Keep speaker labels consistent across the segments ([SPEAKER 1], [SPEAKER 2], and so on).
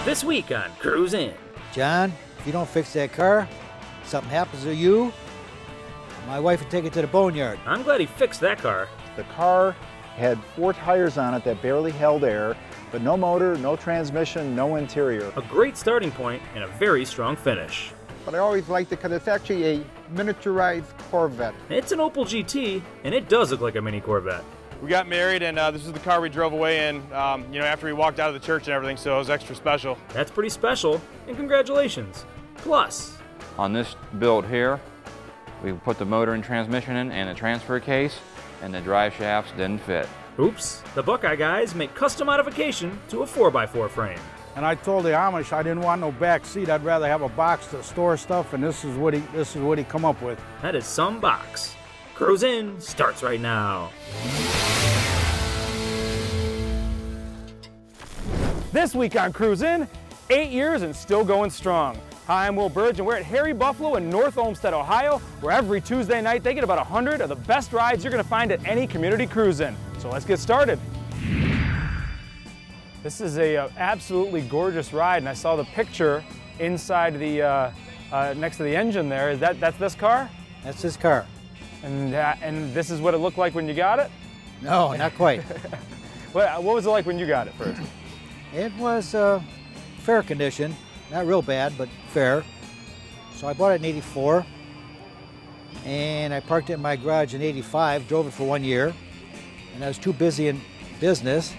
[SPEAKER 1] This week on Cruise In.
[SPEAKER 2] John, if you don't fix that car, something happens to you, my wife would take it to the boneyard.
[SPEAKER 1] I'm glad he fixed that car.
[SPEAKER 3] The car had 4 tires on it that barely held air, but no motor, no transmission, no interior.
[SPEAKER 1] A great starting point and a very strong finish.
[SPEAKER 4] But I always liked it because it's actually a miniaturized Corvette.
[SPEAKER 1] It's an Opel GT, and it does look like a mini Corvette.
[SPEAKER 5] We got married, and this is the car we drove away in, after we walked out of the church and everything, so it was extra special.
[SPEAKER 1] That's pretty special, and congratulations. Plus,
[SPEAKER 6] on this build here, we put the motor and transmission in and a transfer case, and the drive shafts didn't fit.
[SPEAKER 1] oops, the Buckeye guys make custom modification to a 4x4 frame.
[SPEAKER 7] And I told the Amish I didn't want no back seat. I'd rather have a box to store stuff, and this is what he come up with.
[SPEAKER 1] That is some box. Cruise In starts right now.
[SPEAKER 5] This week on Cruise In, 8 years and still going strong. Hi, I'm Will Burge, and we're at Harry Buffalo in North Olmsted, Ohio, where every Tuesday night they get about 100 of the best rides you're going to find at any community cruise in. So let's get started. This is a absolutely gorgeous ride, and I saw the picture inside the next to the engine there. That's this car?
[SPEAKER 2] That's his car.
[SPEAKER 5] And this is what it looked like when you got it?
[SPEAKER 2] No, not quite.
[SPEAKER 5] What was it like when you got it first?
[SPEAKER 2] It was fair condition. Not real bad, but fair. So I bought it in '84, and I parked it in my garage in '85, drove it for 1 year, and I was too busy in business,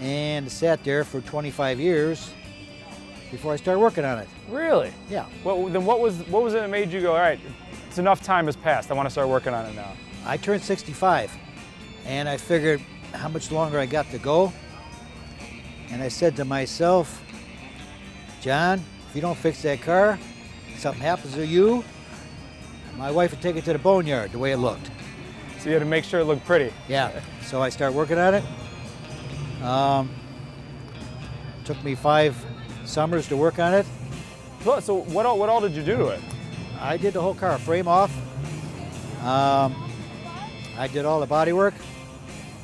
[SPEAKER 2] and sat there for 25 years before I started working on it.
[SPEAKER 5] Really?
[SPEAKER 2] Yeah.
[SPEAKER 5] Well, then what was it that made you go, all right, it's enough time has passed, I want to start working on it now?
[SPEAKER 2] I turned 65, and I figured how much longer I got to go, and I said to myself, John, if you don't fix that car, something happens to you, my wife would take it to the boneyard the way it looked.
[SPEAKER 5] So you had to make sure it looked pretty.
[SPEAKER 2] Yeah, so I started working on it. Took me 5 summers to work on it.
[SPEAKER 5] So what all did you do to it?
[SPEAKER 2] I did the whole car, frame off. I did all the body work,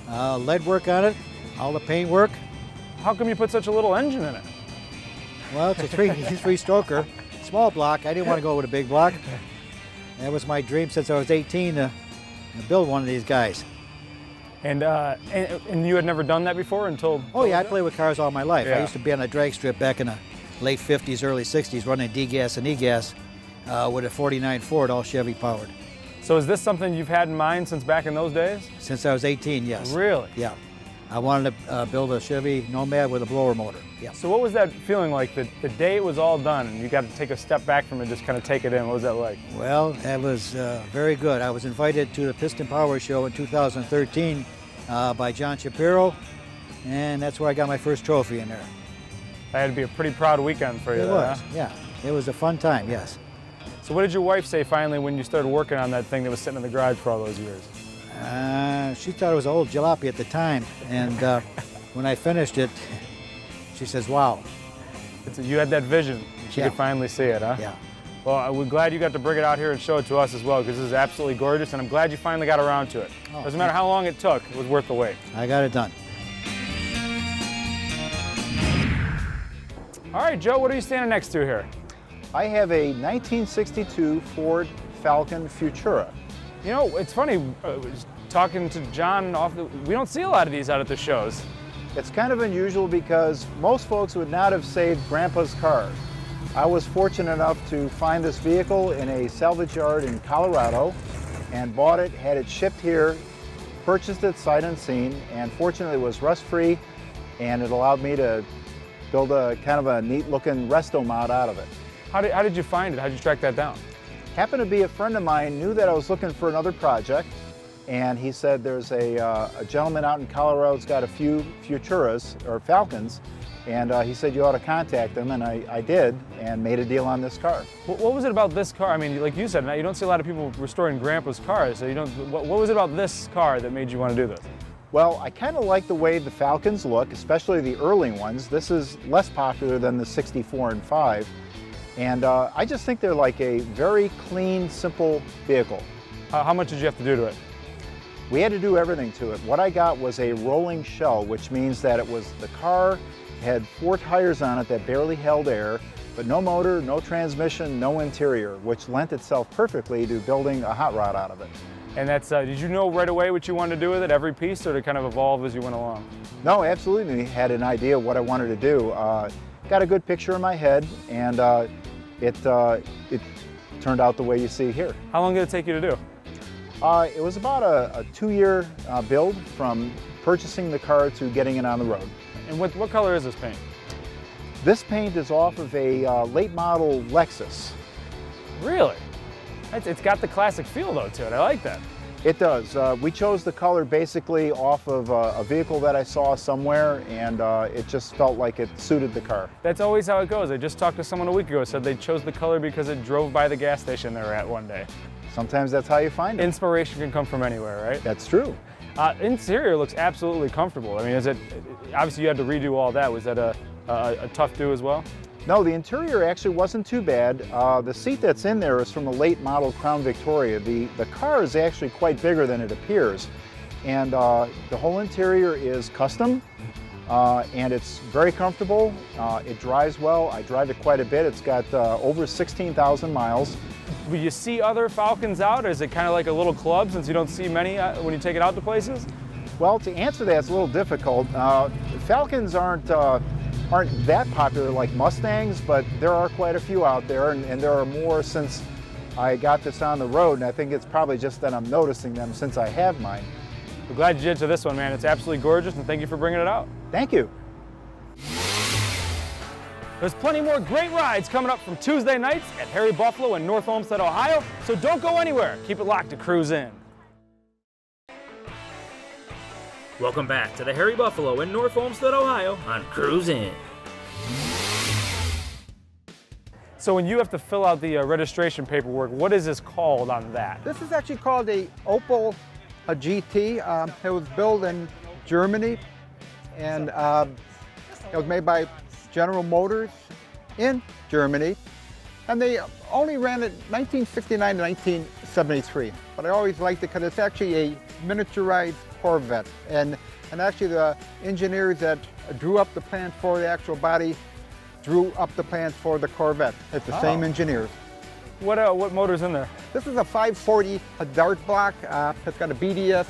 [SPEAKER 2] lead work on it, all the paint work.
[SPEAKER 5] How come you put such a little engine in it?
[SPEAKER 2] Well, it's a three-stroker, small block. I didn't want to go with a big block. That was my dream since I was 18 to build one of these guys.
[SPEAKER 5] And you had never done that before until?
[SPEAKER 2] Oh yeah, I played with cars all my life.
[SPEAKER 5] Yeah.
[SPEAKER 2] I used to be on a drag strip back in the late 50s, early 60s, running D-gas and E-gas with a 49 Ford, all Chevy powered.
[SPEAKER 5] So is this something you've had in mind since back in those days?
[SPEAKER 2] Since I was 18, yes.
[SPEAKER 5] Really?
[SPEAKER 2] Yeah. I wanted to build a Chevy Nomad with a blower motor. Yeah.
[SPEAKER 5] So what was that feeling like the day it was all done and you got to take a step back from it, just kind of take it in? What was that like?
[SPEAKER 2] Well, that was very good. I was invited to the Piston Power Show in 2013 by John Shapiro, and that's where I got my first trophy in there.
[SPEAKER 5] That had to be a pretty proud weekend for you.
[SPEAKER 2] It was,
[SPEAKER 5] huh?
[SPEAKER 2] yeah. It was a fun time, yes.
[SPEAKER 5] So what did your wife say finally when you started working on that thing that was sitting in the garage for all those years?
[SPEAKER 2] She thought it was an old jalopy at the time, and when I finished it, she says, wow.
[SPEAKER 5] You had that vision. She could finally see it, huh?
[SPEAKER 2] Yeah.
[SPEAKER 5] Well, we're glad you got to bring it out here and show it to us as well, because this is absolutely gorgeous, and I'm glad you finally got around to it.
[SPEAKER 2] Oh,
[SPEAKER 5] Doesn't matter how long it took, it was worth the wait.
[SPEAKER 2] I got it done.
[SPEAKER 5] All right, Joe, what are you standing next to here?
[SPEAKER 3] I have a 1962 Ford Falcon Futura.
[SPEAKER 5] You know, it's funny, talking to John, we don't see a lot of these out at the shows.
[SPEAKER 3] It's kind of unusual because most folks would not have saved Grandpa's car. I was fortunate enough to find this vehicle in a salvage yard in Colorado and bought it, had it shipped here, purchased it sight unseen, and fortunately it was rust-free, and it allowed me to build a kind of a neat-looking resto mod out of it.
[SPEAKER 5] How did you find it? How did you track that down?
[SPEAKER 3] Happened to be a friend of mine, knew that I was looking for another project, and he said there's a gentleman out in Colorado who's got a few Futuras, or Falcons, and he said you ought to contact him, and I did, and made a deal on this car.
[SPEAKER 5] What was it about this car? I mean, like you said, you don't see a lot of people restoring Grandpa's cars, so what was it about this car that made you want to do this?
[SPEAKER 3] Well, I kind of like the way the Falcons look, especially the early ones. This is less popular than the 64 and 5. And I just think they're like a very clean, simple vehicle.
[SPEAKER 5] How much did you have to do to it?
[SPEAKER 3] We had to do everything to it. What I got was a rolling shell, which means that it was the car had 4 tires on it that barely held air, but no motor, no transmission, no interior, which lent itself perfectly to building a hot rod out of it.
[SPEAKER 5] And that's, did you know right away what you wanted to do with it, every piece, or did it kind of evolve as you went along?
[SPEAKER 3] No, absolutely had an idea of what I wanted to do. Got a good picture in my head, and it turned out the way you see here.
[SPEAKER 5] How long did it take you to do?
[SPEAKER 3] It was about a 2-year build from purchasing the car to getting it on the road.
[SPEAKER 5] And what color is this paint?
[SPEAKER 3] This paint is off of a late model Lexus.
[SPEAKER 5] Really? It's got the classic feel though to it. I like that.
[SPEAKER 3] It does. We chose the color basically off of a vehicle that I saw somewhere, and it just felt like it suited the car.
[SPEAKER 5] That's always how it goes. I just talked to someone a week ago who said they chose the color because it drove by the gas station they were at one day.
[SPEAKER 3] Sometimes that's how you find it.
[SPEAKER 5] Inspiration can come from anywhere, right?
[SPEAKER 3] That's true.
[SPEAKER 5] Interior looks absolutely comfortable. I mean, obviously you had to redo all that. Was that a tough do as well?
[SPEAKER 3] No, the interior actually wasn't too bad. The seat that's in there is from a late model Crown Victoria. The car is actually quite bigger than it appears. And the whole interior is custom, and it's very comfortable. It drives well. I drive it quite a bit. It's got over 16,000 miles.
[SPEAKER 5] Will you see other Falcons out, or is it kind of like a little club since you don't see many when you take it out to places?
[SPEAKER 3] Well, to answer that, it's a little difficult. Falcons aren't that popular like Mustangs, but there are quite a few out there, and there are more since I got this on the road, and I think it's probably just that I'm noticing them since I have mine.
[SPEAKER 5] We're glad you did to this one, man. It's absolutely gorgeous, and thank you for bringing it out.
[SPEAKER 3] Thank you.
[SPEAKER 5] There's plenty more great rides coming up from Tuesday nights at Harry Buffalo in North Olmsted, Ohio, so don't go anywhere. Keep it locked to Cruise In.
[SPEAKER 1] Welcome back to the Harry Buffalo in North Olmsted, Ohio on Cruise In.
[SPEAKER 5] So when you have to fill out the registration paperwork, what is this called on that?
[SPEAKER 4] This is actually called a Opel GT. It was built in Germany, and it was made by General Motors in Germany, and they only ran it 1969 to 1973. But I always liked it because it's actually a miniaturized Corvette, and actually the engineers that drew up the plans for the actual body drew up the plans for the Corvette. It's the same engineers.
[SPEAKER 5] What motor's in there?
[SPEAKER 4] This is a 540 Dart block. It's got a BDS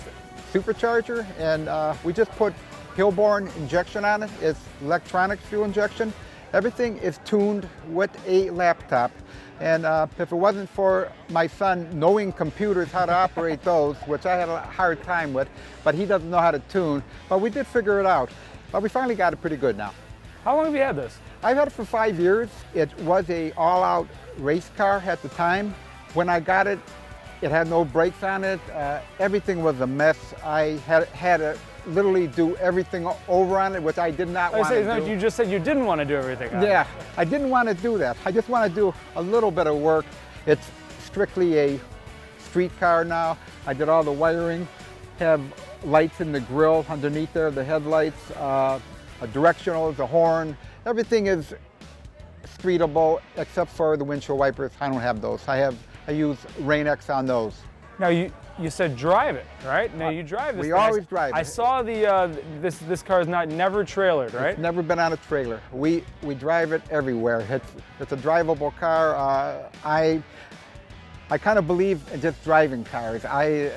[SPEAKER 4] supercharger, and we just put Hillborn injection on it. It's electronic fuel injection. Everything is tuned with a laptop. And if it wasn't for my son knowing computers, how to operate those, which I had a hard time with, but he doesn't know how to tune, but we did figure it out. But we finally got it pretty good now.
[SPEAKER 5] How long have you had this?
[SPEAKER 4] I've had it for 5 years. It was a all-out race car at the time. When I got it, it had no brakes on it. Everything was a mess. I had to literally do everything over on it, which I did not want to do.
[SPEAKER 5] You just said you didn't want to do everything on it.
[SPEAKER 4] Yeah, I didn't want to do that. I just want to do a little bit of work. It's strictly a street car now. I did all the wiring, have lights in the grille underneath there, the headlights, a directional, the horn. Everything is streetable except for the windshield wipers. I don't have those. I use Rain-X on those.
[SPEAKER 5] Now you said drive it, right? Now you drive this.
[SPEAKER 4] We always drive it.
[SPEAKER 5] I saw the this car is never trailered, right?
[SPEAKER 4] It's never been on a trailer. We drive it everywhere. It's a drivable car. I kind of believe in just driving cars. I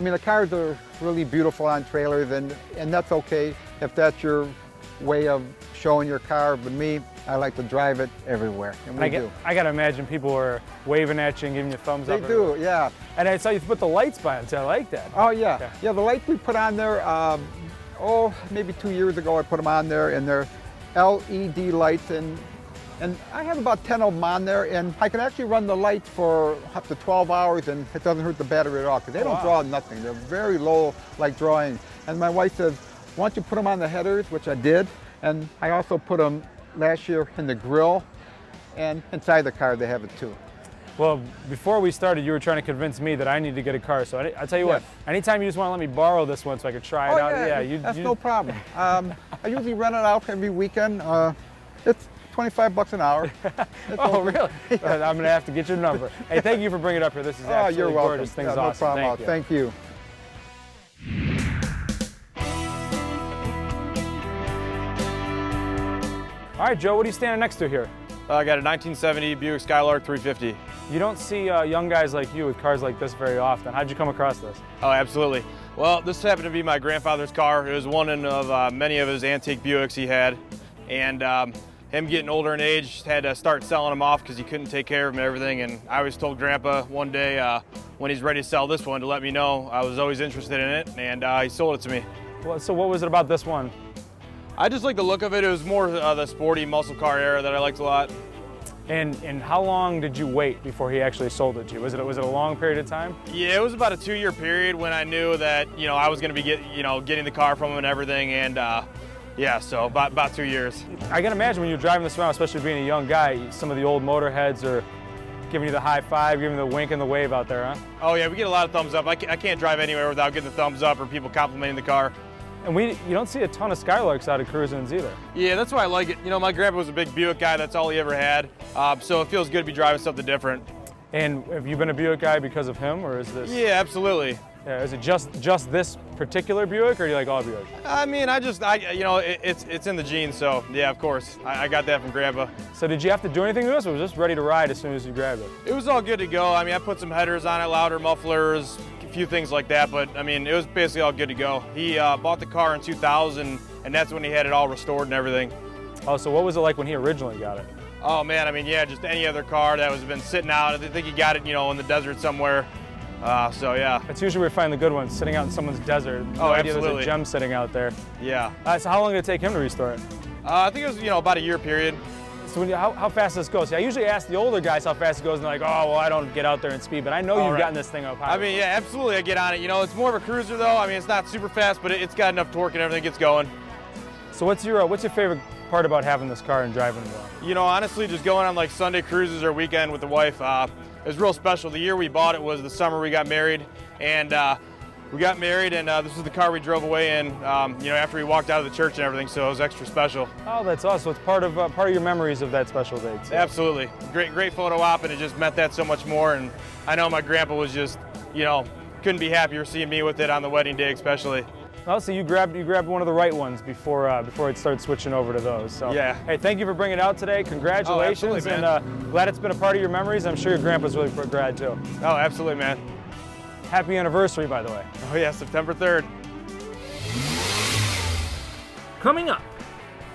[SPEAKER 4] mean, the cars are really beautiful on trailers, and that's okay if that's your way of showing your car. But me, I like to drive it everywhere, and we do. I
[SPEAKER 5] gotta imagine people are waving at you and giving you thumbs up.
[SPEAKER 4] They do, yeah.
[SPEAKER 5] And I saw you put the lights by it, so I like that.
[SPEAKER 4] Oh yeah, okay. Yeah. The lights we put on there, maybe 2 years ago I put them on there, and they're LED lights, and I have about 10 of them on there, and I can actually run the lights for up to 12 hours, and it doesn't hurt the battery at all, because they don't draw nothing. They're very low, like drawing. And my wife says, why don't you put them on the headers, which I did, and I also put them last year in the grille, and inside the car they have it too.
[SPEAKER 5] Well, before we started, you were trying to convince me that I need to get a car, so I tell you what, anytime you just want to let me borrow this one so I could try it out,
[SPEAKER 4] that's no problem. I usually rent it out every weekend. It's $25 an hour.
[SPEAKER 5] Oh, really? I'm going to have to get your number. Hey, thank you for bringing it up here. This is absolutely
[SPEAKER 4] you're welcome.
[SPEAKER 5] Gorgeous. Thing's
[SPEAKER 4] no
[SPEAKER 5] awesome.
[SPEAKER 4] Problem. Thank you.
[SPEAKER 5] All right, Joe, what are you standing next to here?
[SPEAKER 8] I got a 1970 Buick Skylark 350.
[SPEAKER 5] You don't see young guys like you with cars like this very often. How'd you come across this?
[SPEAKER 8] Oh, absolutely. Well, this happened to be my grandfather's car. It was one of many of his antique Buicks he had. And him getting older in age, had to start selling them off because he couldn't take care of them and everything. And I always told Grandpa one day when he's ready to sell this one to let me know. I was always interested in it, and he sold it to me.
[SPEAKER 5] Well, so what was it about this one?
[SPEAKER 8] I just like the look of it. It was more the sporty muscle car era that I liked a lot.
[SPEAKER 5] And how long did you wait before he actually sold it to you? Was it a long period of time?
[SPEAKER 8] Yeah, it was about a 2-year period when I knew that I was going to be getting the car from him and everything, and yeah, so about 2 years.
[SPEAKER 5] I can imagine when you're driving this around, especially being a young guy, some of the old motorheads are giving you the high five, giving you the wink and the wave out there, huh?
[SPEAKER 8] Oh yeah, we get a lot of thumbs up. I can't drive anywhere without getting the thumbs up or people complimenting the car.
[SPEAKER 5] And you don't see a ton of Skylarks out of cruisins either.
[SPEAKER 8] Yeah, that's why I like it. My grandpa was a big Buick guy. That's all he ever had. So it feels good to be driving something different.
[SPEAKER 5] And have you been a Buick guy because of him, or is this?
[SPEAKER 8] Yeah, absolutely.
[SPEAKER 5] Yeah, is it just this particular Buick, or do you like all Buicks?
[SPEAKER 8] I mean, it's in the genes, so yeah, of course. I got that from Grandpa.
[SPEAKER 5] So did you have to do anything to this, or was this ready to ride as soon as you grabbed it?
[SPEAKER 8] It was all good to go. I mean, I put some headers on it, louder mufflers, a few things like that, but I mean, it was basically all good to go. He bought the car in 2000, and that's when he had it all restored and everything.
[SPEAKER 5] Oh, so what was it like when he originally got it?
[SPEAKER 8] Oh man, I mean, yeah, just any other car that was been sitting out. I think he got it, in the desert somewhere. So yeah.
[SPEAKER 5] That's usually where we find the good ones, sitting out in someone's desert. No idea
[SPEAKER 8] absolutely.
[SPEAKER 5] There's a gem sitting out there.
[SPEAKER 8] Yeah.
[SPEAKER 5] So how long did it take him to restore it?
[SPEAKER 8] I think it was, about a year period.
[SPEAKER 5] So how fast does this go? See, I usually ask the older guys how fast it goes, and they're like, oh, well, I don't get out there and speed, but I know you've gotten this thing up high.
[SPEAKER 8] I mean, yeah, absolutely, I get on it. It's more of a cruiser, though. I mean, it's not super fast, but it's got enough torque and everything gets going.
[SPEAKER 5] So what's your favorite part about having this car and driving it well?
[SPEAKER 8] Honestly, just going on like Sunday cruises or weekend with the wife, it was real special. The year we bought it was the summer we got married, and this was the car we drove away in, after we walked out of the church and everything, so it was extra special.
[SPEAKER 5] Oh, that's awesome. So it's part of your memories of that special date. So.
[SPEAKER 8] Absolutely. Great photo op, and it just meant that so much more, and I know my grandpa was just, couldn't be happier seeing me with it on the wedding day especially.
[SPEAKER 5] Oh, so you grabbed one of the right ones before it started switching over to those. So
[SPEAKER 8] yeah.
[SPEAKER 5] Hey, thank you for bringing it out today. Congratulations, and glad it's been a part of your memories. I'm sure your grandpa's really glad too.
[SPEAKER 8] Oh, absolutely, man.
[SPEAKER 5] Happy anniversary, by the way.
[SPEAKER 8] Oh yeah, September 3rd.
[SPEAKER 1] Coming up,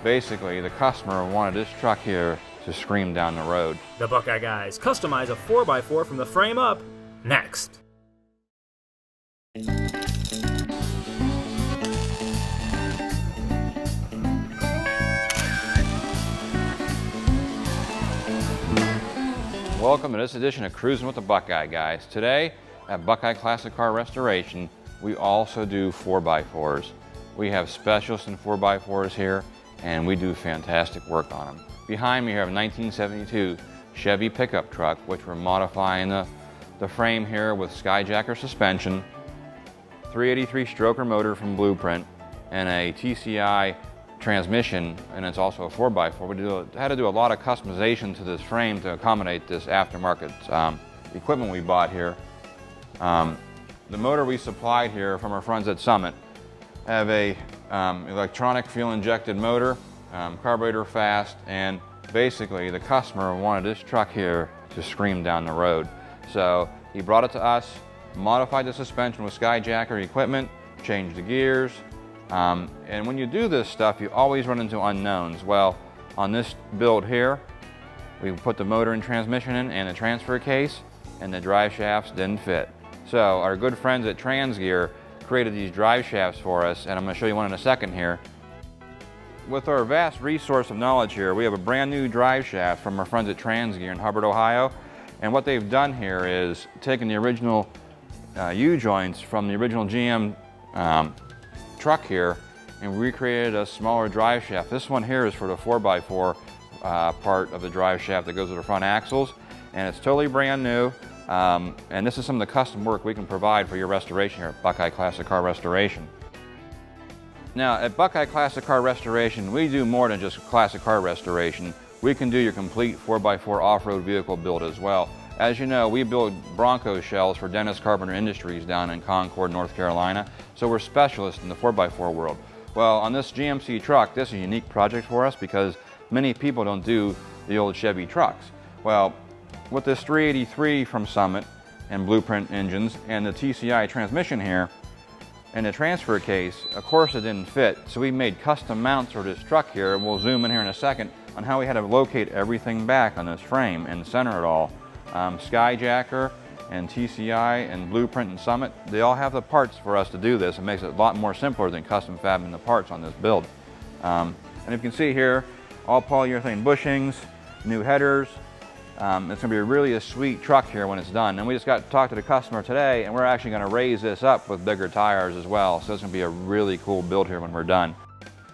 [SPEAKER 6] Basically, the customer wanted this truck here to scream down the road.
[SPEAKER 1] the Buckeye guys customize a 4x4 from the frame up. Next.
[SPEAKER 6] Welcome to this edition of Cruising with the Buckeye guys. Today at Buckeye Classic Car Restoration, we also do 4x4s. We have specialists in 4x4s here, and we do fantastic work on them. Behind me here, I have a 1972 Chevy pickup truck, which we're modifying the frame here with Skyjacker suspension, 383 stroker motor from Blueprint, and a TCI transmission, and it's also a 4x4. We had to do a lot of customization to this frame to accommodate this aftermarket equipment we bought here. The motor we supplied here from our friends at Summit have a electronic fuel-injected motor, carburetor fast, and basically the customer wanted this truck here to scream down the road. So he brought it to us, modified the suspension with Skyjacker equipment, changed the gears, and when you do this stuff, you always run into unknowns. Well, on this build here, we put the motor and transmission in and a transfer case, and the drive shafts didn't fit. So our good friends at Transgear created these drive shafts for us, and I'm going to show you one in a second here. With our vast resource of knowledge here, we have a brand new drive shaft from our friends at Transgear in Hubbard, Ohio, and what they've done here is taken the original U-joints from the original GM truck here and recreated a smaller drive shaft. This one here is for the 4x4 part of the drive shaft that goes with the front axles, and it's totally brand new. And this is some of the custom work we can provide for your restoration here at Buckeye Classic Car Restoration. Now, at Buckeye Classic Car Restoration, we do more than just classic car restoration. We can do your complete 4x4 off-road vehicle build as well. As you know, we build Bronco shells for Dennis Carpenter Industries down in Concord, North Carolina, so we're specialists in the 4x4 world. Well, on this GMC truck, this is a unique project for us because many people don't do the old Chevy trucks. Well, with this 383 from Summit and Blueprint engines and the TCI transmission here and the transfer case, of course it didn't fit. So we made custom mounts for this truck here, and we'll zoom in here in a second on how we had to locate everything back on this frame and center it all. Skyjacker and TCI and Blueprint and Summit, they all have the parts for us to do this. It makes it a lot more simpler than custom fabbing the parts on this build. And you can see here, all polyurethane bushings, new headers. It's going to be really a sweet truck here when it's done. And we just got to talk to the customer today, and we're actually going to raise this up with bigger tires as well. So it's going to be a really cool build here when we're done.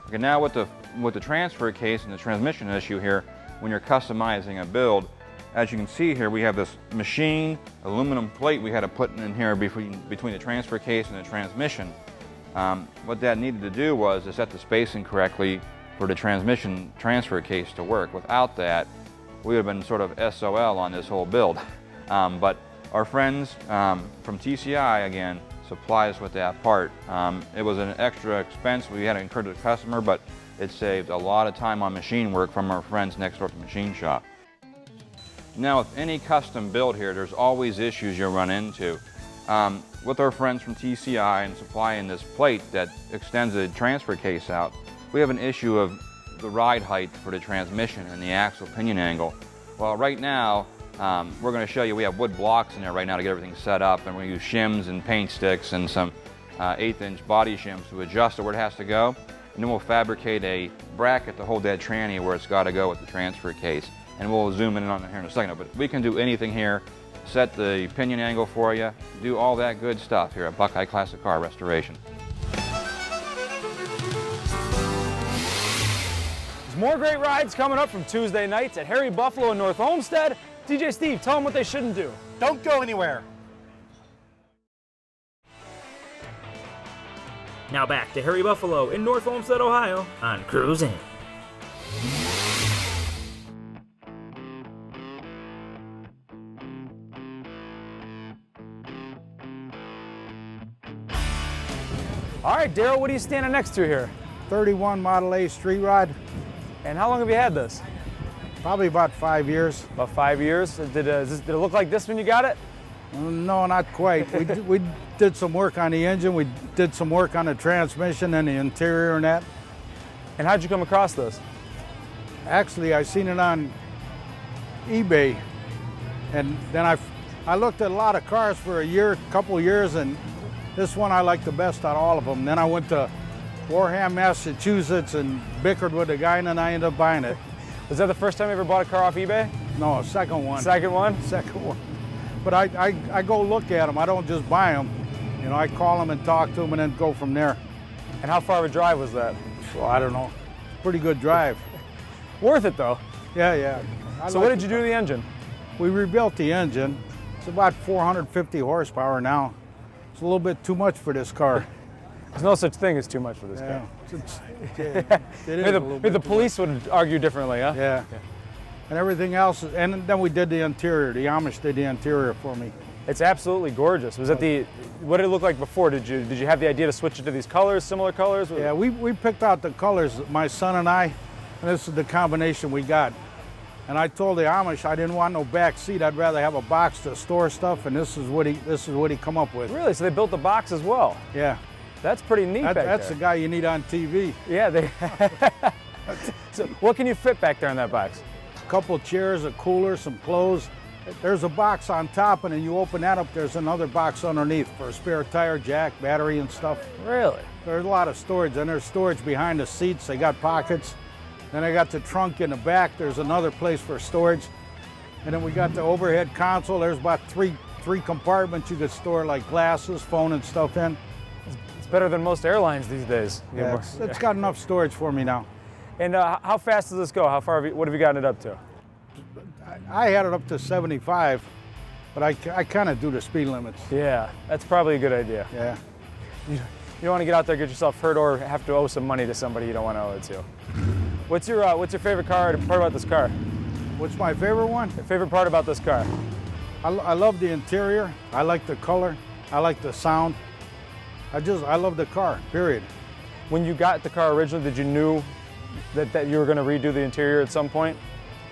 [SPEAKER 6] Okay, now with the transfer case and the transmission issue here, when you're customizing a build, as you can see here, we have this machined aluminum plate we had to put in here between the transfer case and the transmission. What that needed to do was to set the spacing correctly for the transmission transfer case to work. Without that, we would have been sort of SOL on this whole build. But our friends from TCI, again, supply us with that part. It was an extra expense we had to incur to the customer, but it saved a lot of time on machine work from our friends next door to the machine shop. Now, with any custom build here, there's always issues you'll run into. With our friends from TCI and supplying this plate that extends the transfer case out, we have an issue of the ride height for the transmission and the axle pinion angle. Well, right now, we're going to show you, we have wood blocks in there right now to get everything set up, and we use shims and paint sticks and some 1/8" body shims to adjust it where it has to go. And then we'll fabricate a bracket to hold that tranny where it's got to go with the transfer case. And we'll zoom in on it here in a second. But we can do anything here, set the pinion angle for you, do all that good stuff here at Buckeye Classic Car Restoration.
[SPEAKER 5] There's more great rides coming up from Tuesday nights at Harry Buffalo and North Olmsted. DJ Steve, tell them what they shouldn't do.
[SPEAKER 9] Don't go anywhere.
[SPEAKER 1] Now back to Harry Buffalo in North Olmsted, Ohio on Cruise In.
[SPEAKER 5] All right, Daryl, what are you standing next to here?
[SPEAKER 7] 31 Model A street rod,
[SPEAKER 5] And how long have you had this?
[SPEAKER 7] probably about 5 years.
[SPEAKER 5] About 5 years. Did it look like this when you got it?
[SPEAKER 7] No, not quite. We did some work on the engine. We did some work on the transmission and the interior and that.
[SPEAKER 5] And how'd you come across this?
[SPEAKER 7] Actually, I seen it on eBay, and then I looked at a lot of cars for a couple years, and this one I liked the best out of all of them. Then I went to Wareham, Massachusetts, and bickered with the guy, and then I ended up buying it.
[SPEAKER 5] Was that the first time you ever bought a car off eBay?
[SPEAKER 7] No, second one.
[SPEAKER 5] Second one?
[SPEAKER 7] Second one. But I go look at them. I don't just buy them. You know, I call them and talk to them, and then go from there.
[SPEAKER 5] And how far of a drive was that?
[SPEAKER 7] So I don't know. Pretty good drive.
[SPEAKER 5] Worth it though.
[SPEAKER 7] Yeah, yeah.
[SPEAKER 5] So what did you do to the engine?
[SPEAKER 7] We rebuilt the engine. It's about 450 horsepower now. It's a little bit too much for this car.
[SPEAKER 5] There's no such thing as too much for this car.
[SPEAKER 7] Maybe
[SPEAKER 5] the police would argue differently, huh?
[SPEAKER 7] Yeah. And everything else, and then we did the interior. The Amish did the interior for me.
[SPEAKER 5] It's absolutely gorgeous. Was that what did it look like before? Did you have the idea to switch it to these colors, similar colors?
[SPEAKER 7] Yeah, we picked out the colors, my son and I, and this is the combination we got. And I told the Amish I didn't want no back seat. I'd rather have a box to store stuff, and this is what he come up with.
[SPEAKER 5] Really? So they built the box as well?
[SPEAKER 7] Yeah.
[SPEAKER 5] That's pretty neat back there.
[SPEAKER 7] That's the guy you need on TV.
[SPEAKER 5] Yeah. So what can you fit back there in that box?
[SPEAKER 7] A couple chairs, a cooler, some clothes. There's a box on top, and then you open that up, there's another box underneath for a spare tire, jack, battery, and stuff.
[SPEAKER 5] Really?
[SPEAKER 7] There's a lot of storage, and there's storage behind the seats. They got pockets. Then I got the trunk in the back. There's another place for storage. And then we got the overhead console. There's about three compartments you could store like glasses, phone, and stuff in.
[SPEAKER 5] It's better than most airlines these days.
[SPEAKER 7] Yeah, it's got enough storage for me now.
[SPEAKER 5] And how fast does this go? How far? What have you gotten it up to?
[SPEAKER 7] I had it up to 75, but I kind of do the speed limits.
[SPEAKER 5] Yeah, that's probably a good idea.
[SPEAKER 7] Yeah.
[SPEAKER 5] You don't want to get out there, get yourself hurt, or have to owe some money to somebody you don't want to owe it to. What's your favorite part about this car?
[SPEAKER 7] What's my favorite one?
[SPEAKER 5] Your favorite part about this car?
[SPEAKER 7] I love the interior. I like the color. I like the sound. I love the car, period.
[SPEAKER 5] When you got the car originally, did you that you were going to redo the interior at some point?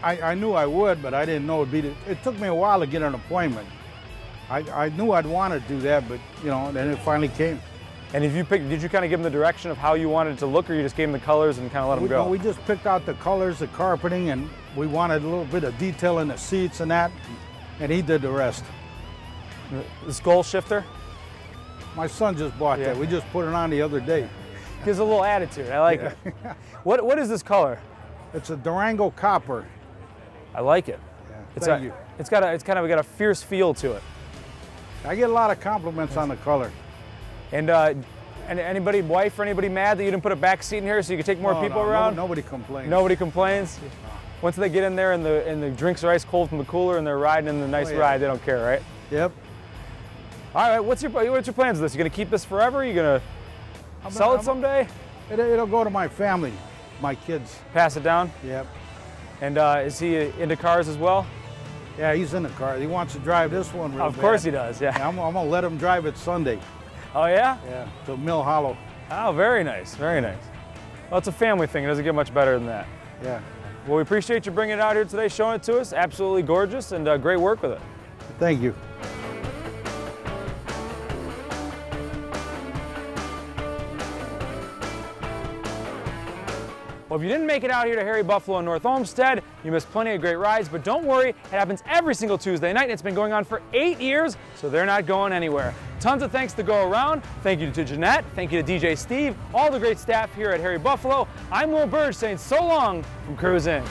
[SPEAKER 7] I knew I would, but I didn't know it'd be. It took me a while to get an appointment. I knew I'd want to do that, but you know, then it finally came.
[SPEAKER 5] And did you kind of give them the direction of how you wanted it to look, or you just gave them the colors and kind of let them go?
[SPEAKER 7] No, we just picked out the colors, the carpeting, and we wanted a little bit of detail in the seats and that, and he did the rest.
[SPEAKER 5] The skull shifter?
[SPEAKER 7] My son just bought that. We just put it on the other day.
[SPEAKER 5] Gives a little attitude. I like it. What is this color?
[SPEAKER 7] It's a Durango copper.
[SPEAKER 5] I like it.
[SPEAKER 7] Yeah, thank you.
[SPEAKER 5] It's kind of got a fierce feel to it.
[SPEAKER 7] I get a lot of compliments on the color.
[SPEAKER 5] And anybody, wife or anybody mad that you didn't put a back seat in here so you could take more people around?
[SPEAKER 7] Nobody complains.
[SPEAKER 5] Nobody complains? Once they get in there and the drinks are ice cold from the cooler and they're riding in the nice ride, they don't care, right?
[SPEAKER 7] Yep.
[SPEAKER 5] All right, what's your plans with this? You gonna keep this forever? You gonna sell it someday?
[SPEAKER 7] It'll go to my family, my kids.
[SPEAKER 5] Pass it down?
[SPEAKER 7] Yep.
[SPEAKER 5] And is he into cars as well?
[SPEAKER 7] Yeah, he's in the car. He wants to drive this one real
[SPEAKER 5] Of course he does, yeah.
[SPEAKER 7] I'm gonna let him drive it Sunday.
[SPEAKER 5] Oh yeah?
[SPEAKER 7] Yeah, to Mill Hollow.
[SPEAKER 5] Oh, very nice, very nice. Well, it's a family thing. It doesn't get much better than that.
[SPEAKER 7] Yeah.
[SPEAKER 5] Well, we appreciate you bringing it out here today, showing it to us. Absolutely gorgeous, and great work with it.
[SPEAKER 7] Thank you.
[SPEAKER 5] Well, if you didn't make it out here to Harry Buffalo and North Olmsted, you missed plenty of great rides, but don't worry, it happens every single Tuesday night, and it's been going on for 8 years, so they're not going anywhere. Tons of thanks to go around. Thank you to Jeanette, thank you to DJ Steve, all the great staff here at Harry Buffalo. I'm Will Burge saying so long from Cruise In.